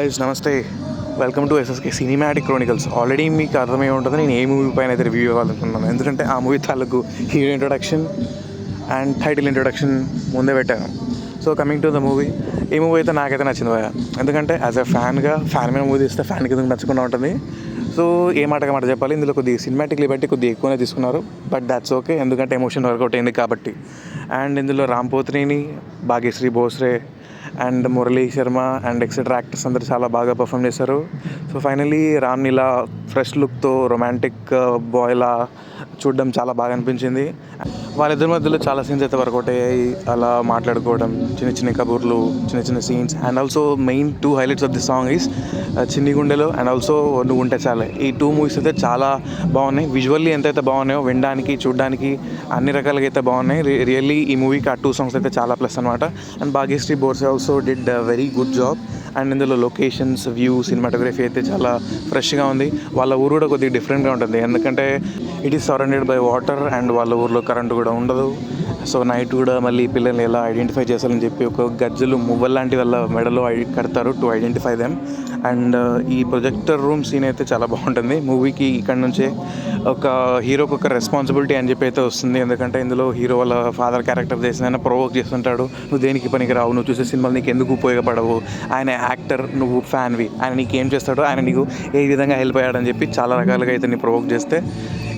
Guys నమస్తే, welcome to SSK cinematic Chronicles. Already మీకు అర్థమై ఉంటుంది నేను ఏ మూవీ పైన అయితే రివ్యూ ఇవ్వాలనుకున్నాను, ఎందుకంటే ఆ మూవీ తాలూకు hero introduction and title introduction ముందే పెట్టాను. So coming to the movie, ఈ మూవీ అయితే నాకైతే నచ్చింది భయ. ఎందుకంటే యాజ్ ఎ ఫ్యాన్ మీద మూవీ తీస్తే ఫ్యాన్ కింద నచ్చకుండా ఉంటుంది. సో ఏ మాట చెప్పాలి, ఇందులో కొద్దిగా సినిమాటిక్లీ బట్టి కొద్దిగా ఎక్కువనే తీసుకున్నారు, బట్ దాట్స్ ఓకే, ఎందుకంటే ఎమోషన్ వర్కౌట్ అయింది కాబట్టి. అండ్ ఇందులో రామ్ పోత్రిని, భాగ్యశ్రీ భోస్రే and Murali Sharma and etcetera actors అందరూ చాలా బాగా పర్ఫామ్ చేశారు. సో ఫైనలీ రామ్ని ఇలా ఫ్రెష్ లుక్తో రొమాంటిక్ బాయ్లా చూడడం చాలా బాగా అనిపించింది. వాళ్ళిద్దరి మధ్యలో చాలా సీన్స్ అయితే వర్కౌట్ అయ్యాయి. అలా మాట్లాడుకోవడం, చిన్న చిన్న కబుర్లు, చిన్న scenes. And also main 2 highlights of the song is చిన్ని గుండెలో అండ్ ఆల్సో నువ్వు ఉంటే చాలే. ఈ 2 మూవీస్ అయితే చాలా బాగున్నాయి. విజువల్లీ ఎంతైతే బాగున్నాయో వినడానికి, చూడడానికి అన్ని రకాలుగా అయితే బాగున్నాయి. రియల్లీ ఈ మూవీకి ఆ 2 సాంగ్స్ అయితే చాలా ప్లస్ అనమాట. అండ్ భాగ్యశ్రీ భోస్రే also did very good job. And ఇందులో లొకేషన్స్, వ్యూ, సినిమాటోగ్రఫీ అయితే చాలా ఫ్రెష్గా ఉంది. వాళ్ళ ఊరు కూడా కొద్దిగా డిఫరెంట్గా ఉంటుంది, ఎందుకంటే it is surrounded by water and వాళ్ళ ఊర్లో కరెంటు కూడా ఉండదు. సో నైట్ కూడా మళ్ళీ పిల్లల్ని ఎలా ఐడెంటిఫై చేయాలని చెప్పి ఒక గజ్జలు మువ్వల్ లాంటి వాళ్ళ మెడలో కడతారు టు ఐడెంటిఫై దెమ్. అండ్ ఈ ప్రొజెక్టర్ రూమ్ సీన్ అయితే చాలా బాగుంటుంది. మూవీకి ఇక్కడ నుంచే ఒక హీరోకి ఒక రెస్పాన్సిబిలిటీ అని చెప్పి అయితే వస్తుంది, ఎందుకంటే ఇందులో హీరో వాళ్ళ ఫాదర్ క్యారెక్టర్ చేసిన ప్రొవోక్ చేస్తుంటాడు. నువ్వు దేనికి పనికి రావు, నువ్వు చూసే సినిమాలు నీకు ఎందుకు ఉపయోగపడవు, ఆయన యాక్టర్, నువ్వు ఫ్యాన్వి, ఆయన నీకు ఏం చేస్తాడో, ఆయన నీకు ఏ విధంగా హెల్ప్ అయ్యాడని చెప్పి చాలా రకాలుగా ఇతన్ని ప్రొవోక్ చేస్తే,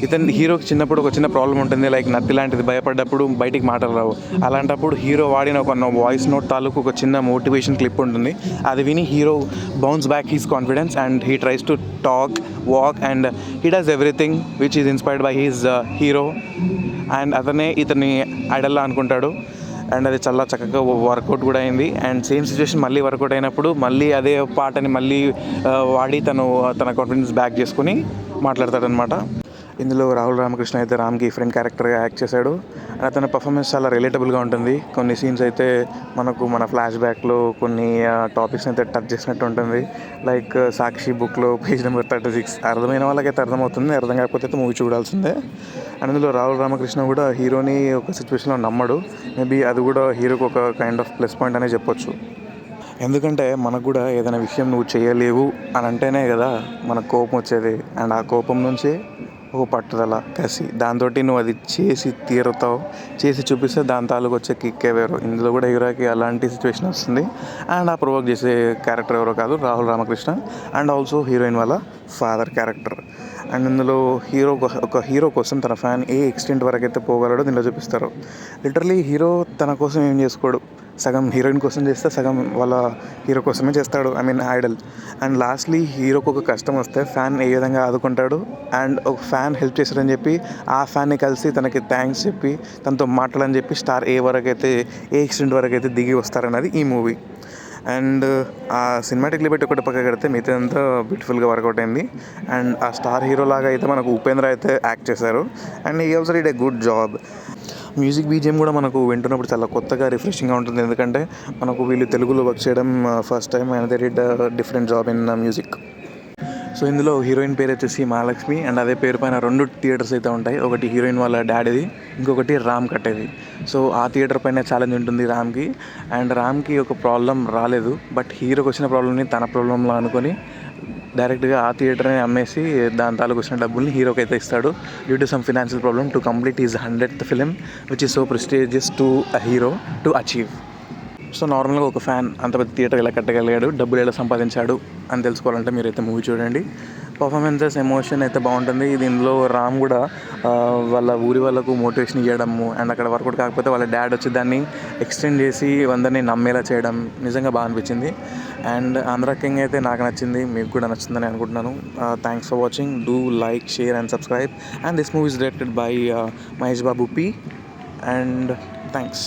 ఇతను హీరోకి చిన్నప్పుడు ఒక చిన్న ప్రాబ్లం ఉంటుంది, లైక్ నత్తి లాంటిది, భయపడ్డప్పుడు బయటికి మాటలు రావు. అలాంటప్పుడు హీరో వాడిన ఒక వాయిస్ నోట్ తాలూకు ఒక చిన్న మోటివేషన్ క్లిప్ ఉంటుంది. అది విని hero bounce back his confidence and he tries to talk, walk and he does everything which is inspired by his hero. And అతనే ఇతన్ని ఐడల్లా అనుకుంటాడు. అండ్ అది చాలా చక్కగా వర్కౌట్ కూడా అయింది. అండ్ సేమ్ సిచ్యువేషన్ మళ్ళీ వర్కౌట్ అయినప్పుడు మళ్ళీ అదే పాటని మళ్ళీ వాడి తన కాన్ఫిడెన్స్ బ్యాక్ చేసుకుని మాట్లాడతాడనమాట. ఇందులో రాహుల్ రామకృష్ణ అయితే రామ్కి ఫ్రెండ్ క్యారెక్టర్గా యాక్ట్ చేశాడు. అండ్ అతని పర్ఫార్మెన్స్ చాలా రిలేటబుల్గా ఉంటుంది. కొన్ని సీన్స్ అయితే మన ఫ్లాష్ బ్యాక్లో కొన్ని టాపిక్స్ అయితే టచ్ చేసినట్టు ఉంటుంది. లైక్ సాక్షి బుక్లో పేజ్ నెంబర్ 36. అర్థమైన వాళ్ళకైతే అర్థమవుతుంది, అర్థం కాకపోతే అయితే మూవీ చూడాల్సిందే. అండ్ ఇందులో రాహుల్ రామకృష్ణ కూడా హీరోని ఒక సిచ్యువేషన్లో నమ్మడు. మేబీ అది కూడా హీరోకి ఒక కైండ్ ఆఫ్ ప్లస్ పాయింట్ అనే చెప్పొచ్చు. ఎందుకంటే మనకు కూడా ఏదైనా విషయం నువ్వు చేయలేవు అని అంటేనే కదా మనకు కోపం వచ్చేది. అండ్ ఆ కోపం నుంచి ఒక పట్టుదల, కసి, దాంతో నువ్వు అది చేసి తీరుతావు, చేసి చూపిస్తే దాని తాలూకు వచ్చే కిక్కే వేరు. ఇందులో కూడా హీరోకి అలాంటి సిచ్యువేషన్ వస్తుంది. అండ్ ఆ ప్రొవోక్ చేసే క్యారెక్టర్ ఎవరో కాదు, Rahul Ramakrishna. And also heroine వాళ్ళ ఫాదర్ క్యారెక్టర్. అండ్ ఇందులో ఒక హీరో కోసం తన ఫ్యాన్ ఏ ఎక్స్టెంట్ వరకు అయితే పోగలడో దీనిలో చూపిస్తారు. లిటరలీ హీరో తన కోసం ఏం చేసుకోడు, సగం హీరోయిన్ కోసం చేస్తే సగం వాళ్ళ హీరో కోసమే చేస్తాడు, I mean Idol. And lastly హీరోకి ఒక కష్టం వస్తే ఫ్యాన్ ఏ విధంగా ఆదుకుంటాడు, అండ్ ఒక ఫ్యాన్ హెల్ప్ చేశాడని చెప్పి ఆ ఫ్యాన్ని కలిసి తనకి థ్యాంక్స్ చెప్పి తనతో మాట్లాడని చెప్పి స్టార్ ఏ ఎక్స్టెంట్ వరకు అయితే దిగి వస్తారన్నది ఈ మూవీ. అండ్ ఆ సినిమాటిక్లీ బట్టి ఒకటి పక్క కడితే మిగతా అంతా బ్యూటిఫుల్గా వర్కౌట్ అయింది. అండ్ ఆ స్టార్ హీరో లాగా అయితే మనకు ఉపేంద్ర అయితే యాక్ట్ చేశారు. అండ్ ఈ also did a good job. Music BGM కూడా మనకు వింటున్నప్పుడు చాలా కొత్తగా రిఫ్రెషింగ్గా ఉంటుంది, ఎందుకంటే మనకు వీళ్ళు తెలుగులో వర్క్ చేయడం first time and they did different job in music. So ఇందులో హీరోయిన్ పేరు వచ్చేసి మహాలక్ష్మి. అండ్ అదే పేరు పైన 2 థియేటర్స్ అయితే ఉంటాయి, ఒకటి హీరోయిన్ వాళ్ళ డాడీది, ఇంకొకటి రామ్ కట్టేది. సో ఆ థియేటర్ పైన ఛాలెంజ్ ఉంటుంది రామ్కి. అండ్ రామ్కి ఒక ప్రాబ్లం రాలేదు, బట్ హీరోకి వచ్చిన ప్రాబ్లమ్ని తన ప్రాబ్లంలో అనుకొని డైరెక్ట్గా ఆ థియేటర్ని అమ్మేసి దాని తాలూకు వచ్చిన డబ్బుల్ని హీరోకి అయితే ఇస్తాడు, due to some financial problem, to complete is 100th film which is so prestigious to a hero to achieve. So నార్మల్గా ఒక ఫ్యాన్ అంత పెద్ద థియేటర్ ఎలా కట్టగలిగాడు, డబ్బులు ఎలా సంపాదించాడు అని తెలుసుకోవాలంటే మీరైతే మూవీ చూడండి. పర్ఫార్మెన్సెస్, ఎమోషన్ అయితే బాగుంటుంది. దీనిలో రామ్ కూడా వాళ్ళ ఊరి వాళ్ళకు మోటివేషన్ ఇవ్వడము, అండ్ అక్కడ వర్కౌట్ కాకపోతే వాళ్ళ డాడ్ వచ్చి దాన్ని ఎక్స్టెండ్ చేసి అందరినీ నమ్మేలా చేయడం నిజంగా బాగా అనిపించింది. అండ్ ఆంధ్ర కింగ్ అయితే నాకు నచ్చింది, మీకు కూడా నచ్చిందని అనుకుంటున్నాను. Thanks for watching. Do like, share and subscribe. And this movie is directed by Mahesh Babu P. And thanks.